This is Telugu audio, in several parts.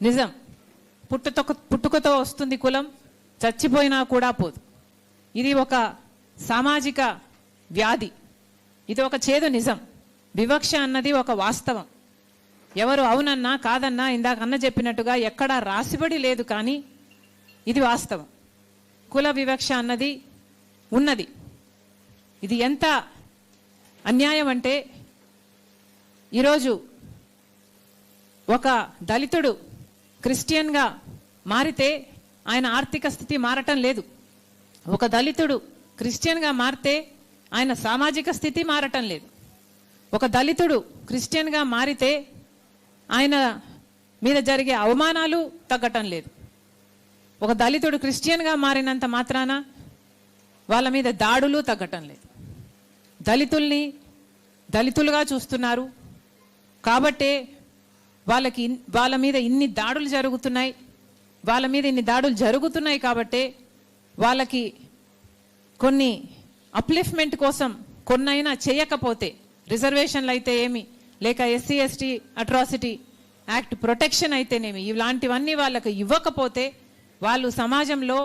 నిజం. పుట్టుకతో వస్తుంది కులం, చచ్చిపోయినా కూడా పోదు. ఇది ఒక సామాజిక వ్యాధి, ఇది ఒక చేదు నిజం. వివక్ష అన్నది ఒక వాస్తవం. ఎవరు అవునన్నా కాదన్నా ఇందాక అన్న చెప్పినట్టుగా ఎక్కడా రాసిబడి లేదు, కానీ ఇది వాస్తవం. కుల వివక్ష అన్నది ఉన్నది. ఇది ఎంత అన్యాయం అంటే, ఈరోజు ఒక దళితుడు క్రిస్టియన్గా మారితే ఆయన ఆర్థిక స్థితి మారటం లేదు. ఒక దళితుడు క్రిస్టియన్గా మారితే ఆయన సామాజిక స్థితి మారటం లేదు. ఒక దళితుడు క్రిస్టియన్గా మారితే ఆయన మీద జరిగే అవమానాలు తగ్గటం లేదు. ఒక దళితుడు క్రిస్టియన్గా మారినంత మాత్రాన వాళ్ళ మీద దాడులు తగ్గటం లేదు. దళితుల్ని దళితులుగా చూస్తున్నారు కాబట్టే వాళ్ళ మీద ఇన్ని దాడులు జరుగుతున్నాయి. వాళ్ళ మీద ఇన్ని దాడులు జరుగుతున్నాయి కాబట్టే వాళ్ళకి కొన్ని అప్లిఫ్ట్మెంట్ కోసం కొన్నైనా చేయకపోతే, రిజర్వేషన్లు అయితే ఏమి, లేక SC ST atrocity act protection అయితేనేమి, ఇలాంటివన్నీ వాళ్ళకి ఇవ్వకపోతే వాళ్ళు సమాజంలో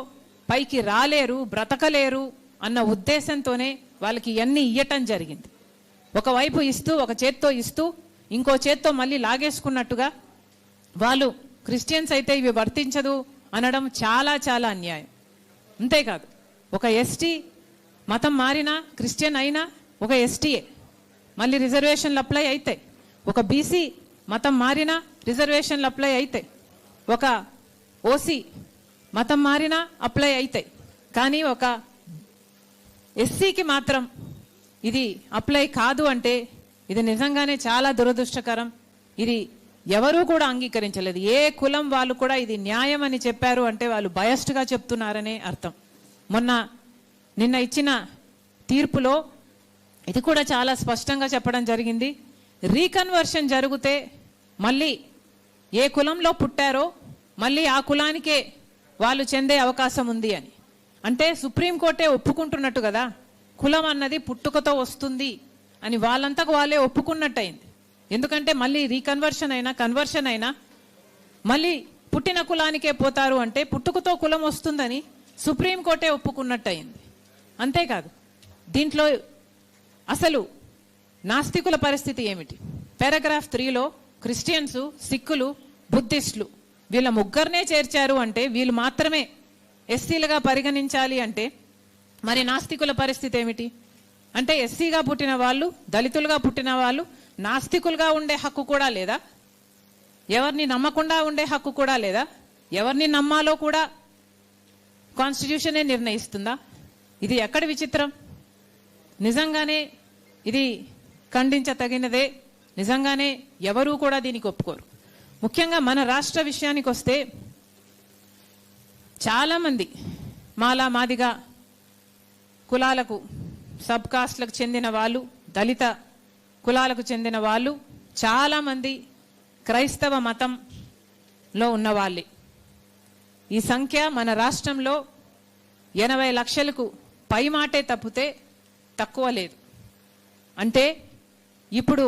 పైకి రాలేరు, బ్రతకలేరు అన్న ఉద్దేశంతోనే వాళ్ళకి ఇవన్నీ ఇవ్వటం జరిగింది. ఒకవైపు ఇస్తూ, ఒక చేత్తో ఇస్తూ ఇంకో చేత్తో మళ్ళీ లాగేసుకున్నట్టుగా వాళ్ళు క్రిస్టియన్స్ అయితే ఇవి వర్తించదు అనడం చాలా చాలా అన్యాయం. అంతేకాదు, ఒక ఎస్టీ మతం మారినా క్రిస్టియన్ అయినా ఒక ఎస్టీయే, మళ్ళీ రిజర్వేషన్లు అప్లై అవుతాయి. ఒక బీసీ మతం మారినా రిజర్వేషన్లు అప్లై అవుతాయి. ఒక ఓసీ మతం మారినా అప్లై అవుతాయి. కానీ ఒక ఎస్సీకి మాత్రం ఇది అప్లై కాదు అంటే ఇది నిజంగానే చాలా దురదృష్టకరం. ఇది ఎవరూ కూడా అంగీకరించలేదు. ఏ కులం వాళ్ళు కూడా ఇది న్యాయం అని చెప్పారు అంటే వాళ్ళు బయస్డ్గా చెప్తున్నారనే అర్థం. నిన్న ఇచ్చిన తీర్పులో ఇది కూడా చాలా స్పష్టంగా చెప్పడం జరిగింది. రీకన్వర్షన్ జరిగితే మళ్ళీ ఏ కులంలో పుట్టారో మళ్ళీ ఆ కులానికే వాళ్ళు చెందే అవకాశం ఉంది అని. అంటే సుప్రీంకోర్టే ఒప్పుకుంటున్నట్టు కదా, కులం అన్నది పుట్టుకతో వస్తుంది అని వాళ్ళంతకు వాళ్ళే ఒప్పుకున్నట్టయింది. ఎందుకంటే మళ్ళీ రీకన్వర్షన్ అయినా కన్వర్షన్ అయినా మళ్ళీ పుట్టిన కులానికే పోతారు అంటే పుట్టుకతో కులం వస్తుందని సుప్రీంకోర్టే ఒప్పుకున్నట్టయింది. అంతేకాదు, దీంట్లో అసలు నాస్తికుల పరిస్థితి ఏమిటి? పారాగ్రాఫ్ 3లో క్రిస్టియన్స్, సిక్కులు, బుద్ధిస్టులు వీళ్ళ ముగ్గురినే చేర్చారు అంటే వీళ్ళు మాత్రమే ఎస్సీలుగా పరిగణించాలి అంటే మరి నాస్తికుల పరిస్థితి ఏమిటి? అంటే ఎస్సీగా పుట్టిన వాళ్ళు, దళితులుగా పుట్టిన వాళ్ళు నాస్తికులుగా ఉండే హక్కు కూడా లేదా? ఎవరిని నమ్మకుండా ఉండే హక్కు కూడా లేదా? ఎవరిని నమ్మాలో కూడా కాన్స్టిట్యూషనే నిర్ణయిస్తుందా? ఇది ఎక్కడి విచిత్రం? నిజంగానే ఇది ఖండించతగినదే. నిజంగానే ఎవరూ కూడా దీనికి ఒప్పుకోరు. ముఖ్యంగా మన రాష్ట్ర విషయానికి వస్తే చాలామంది మాలా మాదిగా కులాలకు, సబ్ కాస్ట్లకు చెందిన వాళ్ళు, దళిత కులాలకు చెందిన వాళ్ళు చాలామంది క్రైస్తవ మతంలో ఉన్నవాళ్ళే. ఈ సంఖ్య మన రాష్ట్రంలో 80 లక్షలకు పై మాటే తప్పితే తక్కువ లేదు. అంటే ఇప్పుడు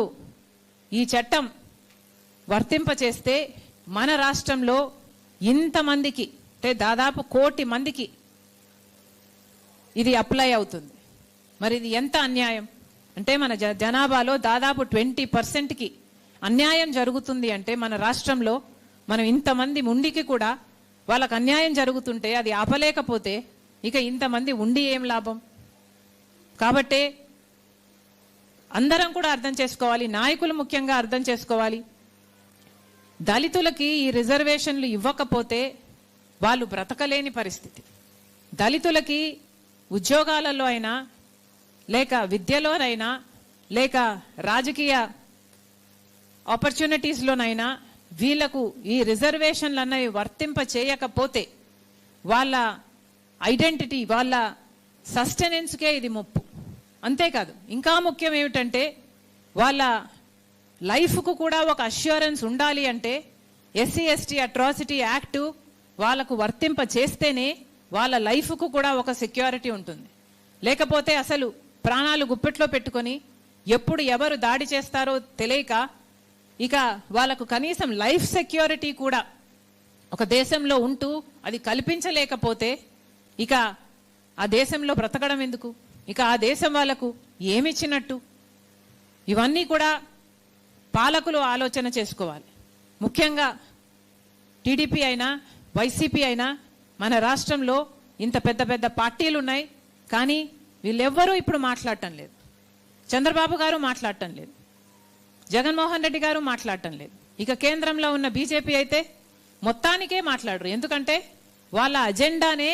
ఈ చట్టం వర్తింపచేస్తే మన రాష్ట్రంలో ఇంతమందికి, అంటే దాదాపు 1 కోటి మందికి ఇది అప్లై అవుతుంది. మరి ఇది ఎంత అన్యాయం? అంటే మన జనాభాలో దాదాపు 20%కి అన్యాయం జరుగుతుంది. అంటే మన రాష్ట్రంలో మనం ఇంతమంది ఉండికి కూడా వాళ్ళకు అన్యాయం జరుగుతుంటే అది ఆపలేకపోతే ఇక ఇంతమంది ఉండి ఏం లాభం? కాబట్టే అందరం కూడా అర్థం చేసుకోవాలి, నాయకులు ముఖ్యంగా అర్థం చేసుకోవాలి. దళితులకి ఈ రిజర్వేషన్లు ఇవ్వకపోతే వాళ్ళు బ్రతకలేని పరిస్థితి. దళితులకి ఉద్యోగాలలో అయినా, లేక విద్యలోనైనా, లేక రాజకీయ ఆపర్చునిటీస్లోనైనా వీళ్లకు ఈ రిజర్వేషన్లు అన్నవి వర్తింప చేయకపోతే వాళ్ళ ఐడెంటిటీ, వాళ్ళ సస్టెనెన్స్కే ఇది ముప్పు. అంతేకాదు, ఇంకా ముఖ్యం ఏమిటంటే వాళ్ళ లైఫ్కు కూడా ఒక అష్యూరెన్స్ ఉండాలి. అంటే ఎస్సీ ఎస్టీ అట్రాసిటీ యాక్టు వాళ్ళకు వర్తింప చేస్తేనే వాళ్ళ లైఫ్కు కూడా ఒక సెక్యూరిటీ ఉంటుంది. లేకపోతే అసలు ప్రాణాలు గుప్పెట్లో పెట్టుకొని ఎప్పుడు ఎవరు దాడి చేస్తారో తెలియక ఇక వాళ్ళకు కనీసం లైఫ్ సెక్యూరిటీ కూడా ఒక దేశంలో ఉంటూ అది కల్పించలేకపోతే ఇక ఆ దేశంలో బ్రతకడం ఎందుకు? ఇక ఆ దేశం వాళ్లకు ఏమిచ్చినట్టు? ఇవన్నీ కూడా పాలకులు ఆలోచన చేసుకోవాలి. ముఖ్యంగా టీడీపీ అయినా వైసీపీ అయినా మన రాష్ట్రంలో ఇంత పెద్ద పెద్ద పార్టీలు ఉన్నాయి, కానీ వీళ్ళెవ్వరూ ఇప్పుడు మాట్లాడటం లేదు. చంద్రబాబు గారు మాట్లాడటం లేదు, జగన్మోహన్ రెడ్డి గారు మాట్లాడటం లేదు. ఇక కేంద్రంలో ఉన్న బీజేపీ అయితే మొత్తానికే మాట్లాడరు. ఎందుకంటే వాళ్ళ అజెండానే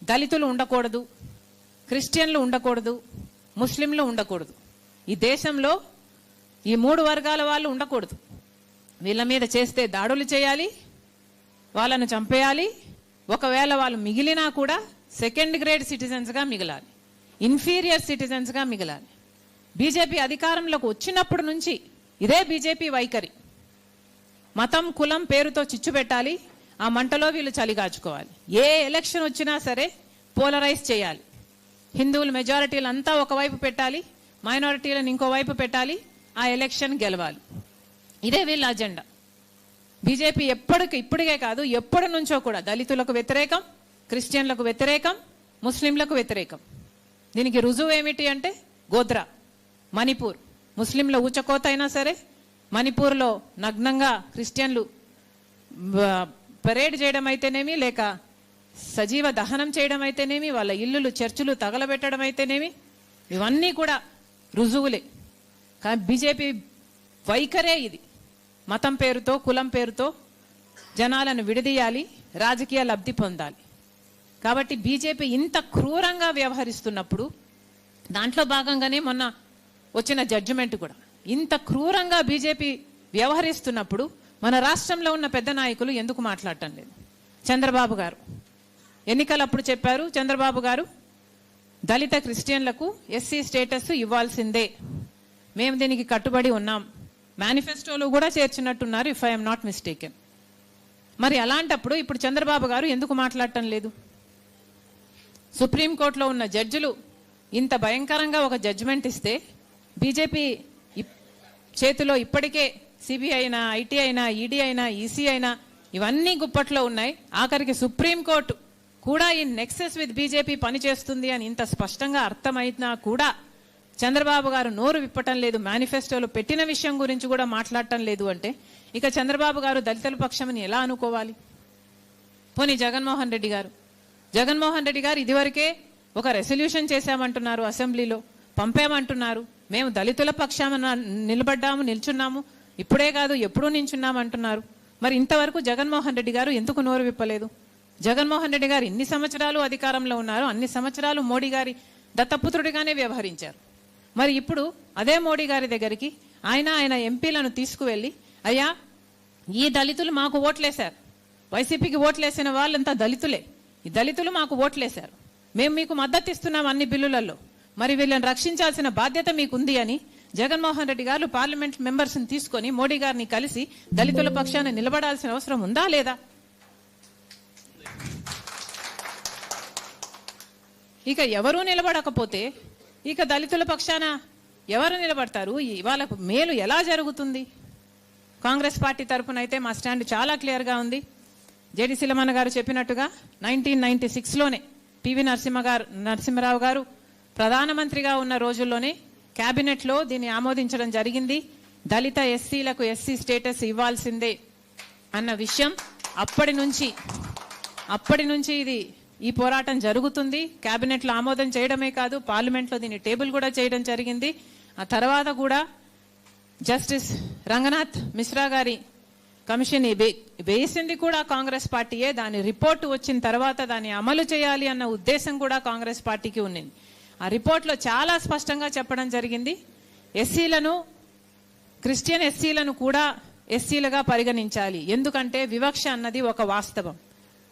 దళితులు ఉండకూడదు, క్రిస్టియన్లు ఉండకూడదు, ముస్లింలు ఉండకూడదు. ఈ దేశంలో ఈ 3 వర్గాల వాళ్ళు ఉండకూడదు. వీళ్ళ మీద చేస్తే దాడులు చేయాలి, వాళ్ళను చంపేయాలి. ఒకవేళ వాళ్ళు మిగిలినా కూడా సెకండ్ గ్రేడ్ సిటిజన్స్గా మిగలాలి, ఇన్ఫీరియర్ సిటిజన్స్గా మిగలాలి. బీజేపీ అధికారంలోకి వచ్చినప్పటి నుంచి ఇదే బీజేపీ వైఖరి. మతం కులం పేరుతో చిచ్చు పెట్టాలి, ఆ మంటలో వీళ్ళు చలిగాచుకోవాలి. ఏ ఎలక్షన్ వచ్చినా సరే పోలరైజ్ చేయాలి. హిందువుల మెజారిటీలు అంతా ఒకవైపు పెట్టాలి, మైనారిటీలను ఇంకోవైపు పెట్టాలి, ఆ ఎలక్షన్ గెలవాలి. ఇదే వీళ్ళ అజెండా. బీజేపీ ఇప్పటికే కాదు, ఎప్పటి నుంచో కూడా దళితులకు వ్యతిరేకం, క్రిస్టియన్లకు వ్యతిరేకం, ముస్లింలకు వ్యతిరేకం. దీనికి రుజువు ఏమిటి అంటే గోధ్రా, మణిపూర్. ముస్లింల ఊచకోత అయినా సరే మణిపూర్లో నగ్నంగా క్రిస్టియన్లు పరేడ్ చేయడం అయితేనేమి, లేక సజీవ దహనం చేయడం అయితేనేమి, వాళ్ళ ఇల్లులు చర్చిలు తగలబెట్టడం అయితేనేమి, ఇవన్నీ కూడా రుజువులే. కానీ బీజేపీ వైఖరే ఇది. మతం పేరుతో కులం పేరుతో జనాలను విడదీయాలి, రాజకీయ లబ్ధి పొందాలి. కాబట్టి బీజేపీ ఇంత క్రూరంగా వ్యవహరిస్తున్నప్పుడు, దాంట్లో భాగంగానే మొన్న వచ్చిన జడ్జిమెంట్ కూడా ఇంత క్రూరంగా బీజేపీ వ్యవహరిస్తున్నప్పుడు మన రాష్ట్రంలో ఉన్న పెద్ద నాయకులు ఎందుకు మాట్లాడటం లేదు? చంద్రబాబు గారు ఎన్నికలప్పుడు చెప్పారు, చంద్రబాబు గారు దళిత క్రిస్టియన్లకు ఎస్సీ స్టేటస్ ఇవ్వాల్సిందే, మేము దీనికి కట్టుబడి ఉన్నాం, మేనిఫెస్టోలో కూడా చేర్చినట్టున్నారు ఇఫ్ ఐఎమ్ నాట్ మిస్టేకెన్. మరి అలాంటప్పుడు ఇప్పుడు చంద్రబాబు గారు ఎందుకు మాట్లాడటం లేదు? సుప్రీంకోర్టులో ఉన్న జడ్జిలు ఇంత భయంకరంగా ఒక జడ్జిమెంట్ ఇస్తే బీజేపీ చేతిలో ఇప్పటికే సిబిఐ అయినా, ఐటీ అయినా, ఈడీ అయినా, ఈసీ అయినా ఇవన్నీ గుప్పట్లో ఉన్నాయి. ఆఖరికి సుప్రీంకోర్టు కూడా ఈ నెక్సెస్ విత్ బీజేపీ పనిచేస్తుంది అని ఇంత స్పష్టంగా అర్థమైనా కూడా చంద్రబాబు గారు నోరు విప్పటం లేదు, మేనిఫెస్టోలో పెట్టిన విషయం గురించి కూడా మాట్లాడటం లేదు అంటే ఇక చంద్రబాబు గారు దళితుల పక్షమని ఎలా అనుకోవాలి? పోనీ జగన్మోహన్ రెడ్డి గారు ఇదివరకే ఒక రెసల్యూషన్ చేశామంటున్నారు, అసెంబ్లీలో పంపామంటున్నారు, మేము దళితుల పక్షాన నిల్చున్నాము, ఇప్పుడే కాదు ఎప్పుడూ నిల్చున్నాము అంటున్నారు. మరి ఇంతవరకు జగన్మోహన్ రెడ్డి గారు ఎందుకు నోరు విప్పలేదు? జగన్మోహన్ రెడ్డి గారు ఇన్ని సంవత్సరాలు అధికారంలో ఉన్నారు, అన్ని సంవత్సరాలు మోడీ గారి దత్తపుత్రుడిగానే వ్యవహరించారు. మరి ఇప్పుడు అదే మోడీ గారి దగ్గరికి ఆయన ఎంపీలను తీసుకువెళ్ళి, అయ్యా ఈ దళితులు మాకు ఓట్లేశారు, వైసీపీకి ఓట్లేసిన వాళ్ళంతా దళితులే, ఈ దళితులు మాకు ఓట్లేశారు, మేము మీకు మద్దతు ఇస్తున్నాం అన్ని బిల్లులలో, మరి వీళ్ళని రక్షించాల్సిన బాధ్యత మీకుంది అని జగన్మోహన్ రెడ్డి గారు పార్లమెంట్ మెంబర్స్ని తీసుకొని మోడీ గారిని కలిసి దళితుల పక్షాన నిలబడాల్సిన అవసరం ఉందా లేదా? ఇక ఎవరూ నిలబడకపోతే ఇక దళితుల పక్షాన ఎవరు నిలబడతారు? వాళ్ళకు మేలు ఎలా జరుగుతుంది? కాంగ్రెస్ పార్టీ తరఫున అయితే మా స్టాండ్ చాలా క్లియర్గా ఉంది. జేడి సిలమన్న గారు చెప్పినట్టుగా 1996లోనే పివి నరసింహరావు గారు ప్రధానమంత్రిగా ఉన్న రోజుల్లోనే క్యాబినెట్లో దీన్ని ఆమోదించడం జరిగింది. దళిత ఎస్సీలకు ఎస్సీ స్టేటస్ ఇవ్వాల్సిందే అన్న విషయం అప్పటి నుంచి ఈ పోరాటం జరుగుతుంది. క్యాబినెట్లో ఆమోదం చేయడమే కాదు, పార్లమెంట్లో దీన్ని టేబుల్ కూడా చేయడం జరిగింది. ఆ తర్వాత కూడా జస్టిస్ రంగనాథ్ మిశ్రా గారి కమిషన్ వేసింది కూడా కాంగ్రెస్ పార్టీయే. దాని రిపోర్టు వచ్చిన తర్వాత దాన్ని అమలు చేయాలి అన్న ఉద్దేశం కూడా కాంగ్రెస్ పార్టీకి ఉన్నింది. ఆ రిపోర్ట్లో చాలా స్పష్టంగా చెప్పడం జరిగింది, క్రిస్టియన్ ఎస్సీలను కూడా ఎస్సీలుగా పరిగణించాలి, ఎందుకంటే వివక్ష అన్నది ఒక వాస్తవం,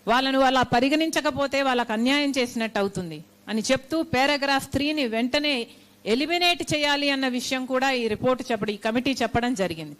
వాళ్ళను అలా పరిగణించకపోతే వాళ్ళకు అన్యాయం చేసినట్టు అవుతుంది అని చెప్తూ పారాగ్రాఫ్ 3ని వెంటనే ఎలిమినేట్ చేయాలి అన్న విషయం కూడా ఈ కమిటీ చెప్పడం జరిగింది.